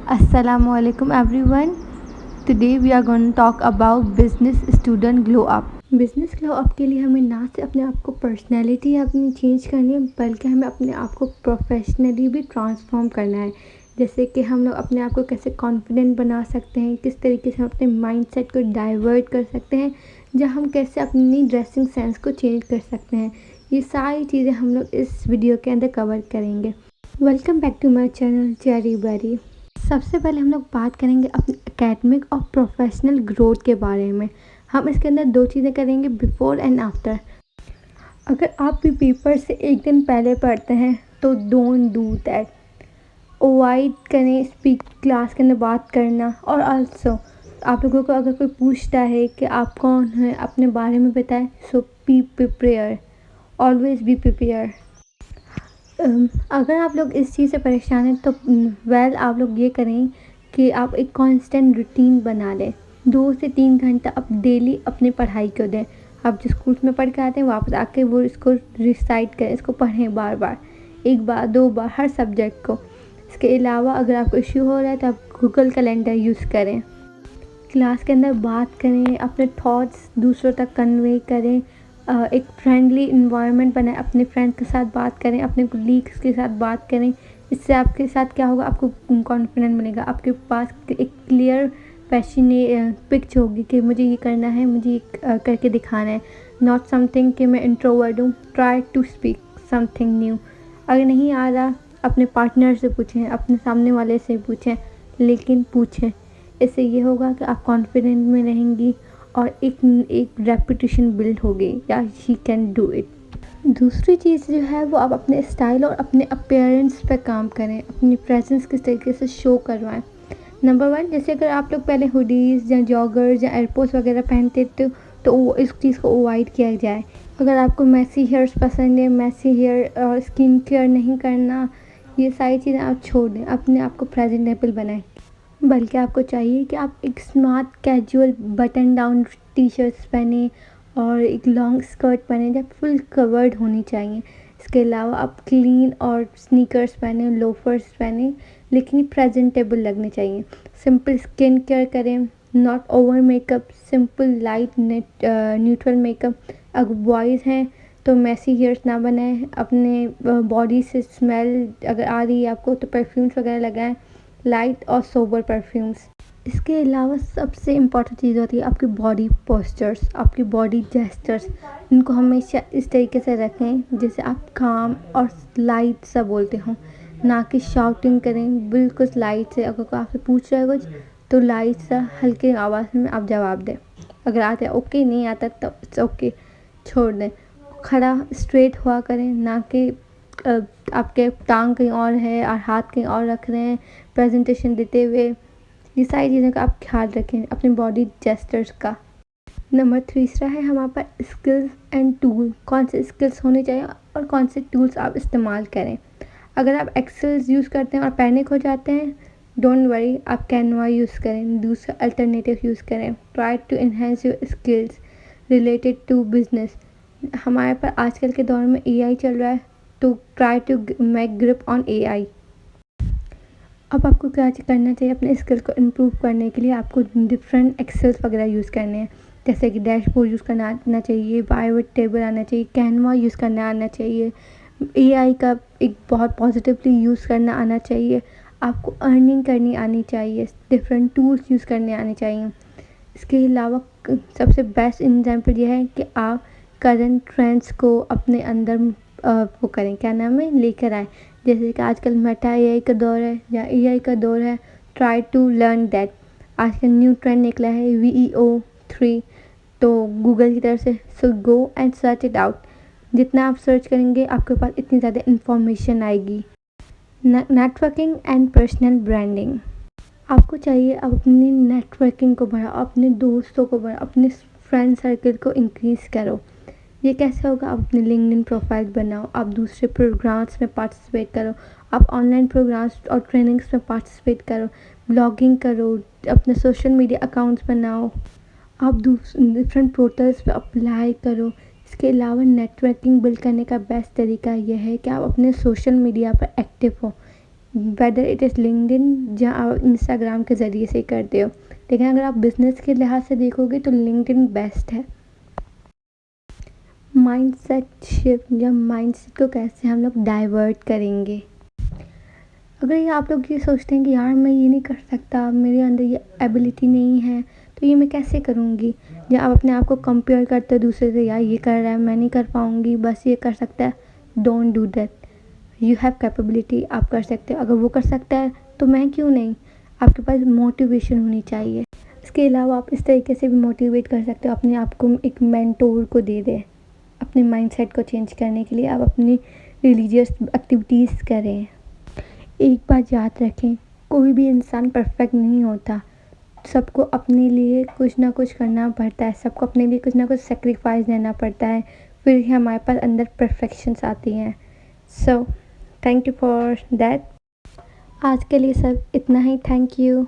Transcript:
Assalamualaikum everyone. Today we are going to talk about business student glow up. Business glow up के लिए हमें ना सिर्फ अपने आप को पर्सनैलिटी अपनी चेंज करनी है बल्कि हमें अपने आप को प्रोफेशनली भी ट्रांसफॉर्म करना है। जैसे कि हम लोग अपने आप को कैसे कॉन्फिडेंट बना सकते हैं, किस तरीके से हम अपने माइंडसेट को डाइवर्ट कर सकते हैं, या हम कैसे अपनी ड्रेसिंग सेंस को चेंज कर सकते हैं। ये सारी चीज़ें हम लोग इस वीडियो के अंदर कवर करेंगे। Welcome back to my channel Cherry Berry. सबसे पहले हम लोग बात करेंगे अपने एकेडमिक और प्रोफेशनल ग्रोथ के बारे में। हम इसके अंदर दो चीज़ें करेंगे, बिफोर एंड आफ्टर। अगर आप भी पेपर से एक दिन पहले पढ़ते हैं तो डोंट डू दैट। अवॉइड करें स्पीक क्लास के अंदर बात करना। और आल्सो आप लोगों को अगर कोई पूछता है कि आप कौन हैं, अपने बारे में बताएं, so be prepare, always be prepare. अगर आप लोग इस चीज़ से परेशान हैं तो आप लोग ये करें कि आप एक कांस्टेंट रूटीन बना लें। 2 से 3 घंटा आप डेली अपनी पढ़ाई को दें। आप जो स्कूल में पढ़ के आते हैं वापस आके वो इसको रिसाइट करें, इसको पढ़ें बार बार, 1 बार 2 बार हर सब्जेक्ट को। इसके अलावा अगर आपको इश्यू हो रहा है तो आप गूगल कैलेंडर यूज़ करें। क्लास के अंदर बात करें, अपने थॉट्स दूसरों तक कन्वे करें। एक फ्रेंडली इन्वायरमेंट बनाएं, अपने फ्रेंड के साथ बात करें, अपने कोलीग्स के साथ बात करें। इससे आपके साथ क्या होगा, आपको कॉन्फिडेंट मिलेगा, आपके पास एक क्लियर पैशनेट पिक्चर होगी कि मुझे ये करना है, मुझे ये करके दिखाना है। नॉट समथिंग कि मैं इंट्रोवर्ट हूँ, try to speak something new. अगर नहीं आ रहा अपने पार्टनर से पूछें, अपने सामने वाले से पूछें, लेकिन पूछें। इससे ये होगा कि आप कॉन्फिडेंट में रहेंगी और एक रेपुटेशन बिल्ड होगी या शी कैन डू इट। दूसरी चीज़ जो है वो आप अपने स्टाइल और अपने अपीयरेंस पे काम करें, अपनी प्रेजेंस किस तरीके से शो करवाएं। नंबर 1, जैसे अगर आप लोग पहले हुडीज़ या जॉगर्स या एयरपोर्ट्स वगैरह पहनते थे तो वो इस चीज़ को अवॉइड किया जाए। अगर आपको मैसी हेयर्स पसंद है, मैसी हेयर और स्किन केयर नहीं करना, ये सारी चीज़ें आप छोड़ दें, अपने आप को प्रेजेंटेबल बनाएं। बल्कि आपको चाहिए कि आप एक smart casual button down T shirts पहने और एक लॉन्ग स्कर्ट पहने जो फुल कवर्ड होनी चाहिए। इसके अलावा आप क्लीन और स्नीकर्स पहने, लोफर्स पहने, लेकिन प्रेजेंटेबल लगने चाहिए। सिंपल स्किन केयर करें, not over makeup, simple light neutral makeup. अगर बॉयज़ हैं तो मैसी हेयर्स ना बनाएं, अपने बॉडी से स्मेल अगर आ रही है आपको तो परफ्यूम्स वगैरह लगाएं, लाइट और सोबर परफ्यूम्स। इसके अलावा सबसे इम्पॉर्टेंट चीज़ होती है आपकी बॉडी पोस्चर्स, आपकी बॉडी जेस्चर्स। इनको हमेशा इस तरीके से रखें जैसे आप काम और लाइट सा बोलते हो, ना कि शाउटिंग करें। बिल्कुल लाइट से, अगर कोई आपसे पूछ रहा है कुछ तो लाइट सा हल्के आवाज़ में आप जवाब दें। अगर आता है ओके, नहीं आता तो इट्स ओके, छोड़ दें। खड़ा स्ट्रेट हुआ करें, ना कि आपके टांग कहीं और है और हाथ कहीं और रख रहे हैं प्रेजेंटेशन देते हुए। ये सारी चीज़ों का आप ख्याल रखें, अपनी बॉडी जेस्चर्स का। नंबर 3 है हमारे पास स्किल्स एंड टूल। कौन से स्किल्स होने चाहिए और कौन से टूल्स आप इस्तेमाल करें। अगर आप एक्सेल यूज़ करते हैं और पैनिक हो जाते हैं, डोंट वरी, आप कैनवा यूज़ करें, दूसरा अल्टरनेटिव यूज़ करें। Try to enhance your skills related to business. हमारे पास आजकल के दौर में एआई चल रहा है, तो try to make grip on AI. अब आपको क्या करना चाहिए, अपने स्किल को इम्प्रूव करने के लिए आपको डिफरेंट एक्सेल्स वगैरह यूज़ करने हैं। जैसे कि डैशबोर्ड यूज़ करना आना चाहिए, पाइवट टेबल आना चाहिए, कैनवा यूज़ करना आना चाहिए, एआई का एक बहुत पॉजिटिवली यूज़ करना आना चाहिए। आपको अर्निंग करनी आनी चाहिए, डिफरेंट टूल्स यूज़ करने आने चाहिए। इसके अलावा सबसे बेस्ट एग्जांपल ये है कि आप करंट ट्रेंड्स को अपने अंदर वो करें, क्या नाम है, लेकर आएँ। जैसे कि आजकल मेटा एआई का दौर है या एआई का दौर है, ट्राई टू लर्न दैट। आजकल न्यू ट्रेंड निकला है VEO3, तो गूगल की तरफ से, so go and search it out. जितना आप सर्च करेंगे आपके पास इतनी ज़्यादा इंफॉर्मेशन आएगी। Networking and personal branding. आपको चाहिए आप अपनी नेटवर्किंग को बढ़ाओ, अपने दोस्तों को बढ़ाओ, अपने फ्रेंड सर्कल को इंक्रीज़ करो। ये कैसे होगा, आप अपनी लिंक्डइन प्रोफाइल बनाओ, आप दूसरे प्रोग्राम्स में पार्टिसिपेट करो, आप ऑनलाइन प्रोग्राम्स और ट्रेनिंग्स में पार्टिसिपेट करो, ब्लॉगिंग करो, अपने सोशल मीडिया अकाउंट्स बनाओ, आप डिफरेंट पोर्टल्स पे अप्लाई करो। इसके अलावा नेटवर्किंग बिल्ड करने का बेस्ट तरीका यह है कि आप अपने सोशल मीडिया पर एक्टिव हो। वेदर इट इज़ लिंक्डइन जहाँ आप इंस्टाग्राम के ज़रिए से करते हो। लेकिन अगर आप बिज़नेस के लिहाज से देखोगे तो लिंक्डइन बेस्ट है। माइंडसेट शिफ्ट या माइंडसेट को कैसे हम लोग डाइवर्ट करेंगे। अगर ये आप लोग ये सोचते हैं कि यार मैं ये नहीं कर सकता, मेरे अंदर ये एबिलिटी नहीं है, तो ये मैं कैसे करूँगी, या आप अपने आप को कंपेयर करते हो दूसरे से, यार ये कर रहा है मैं नहीं कर पाऊँगी, बस ये कर सकता है। Don't do that. You have capability, आप कर सकते हो। अगर वो कर सकता है तो मैं क्यों नहीं। आपके पास मोटिवेशन होनी चाहिए। इसके अलावा आप इस तरीके से भी मोटिवेट कर सकते हो, अपने आप को एक मेंटोर को दे दें अपने माइंडसेट को चेंज करने के लिए। आप अपनी रिलीजियस एक्टिविटीज़ करें। एक बात याद रखें, कोई भी इंसान परफेक्ट नहीं होता। सबको अपने लिए कुछ ना कुछ करना पड़ता है, सबको अपने लिए कुछ ना कुछ सेक्रीफाइस देना पड़ता है, फिर ही हमारे पास अंदर परफेक्शंस आती हैं। So thank you for that. आज के लिए सब इतना ही। Thank you.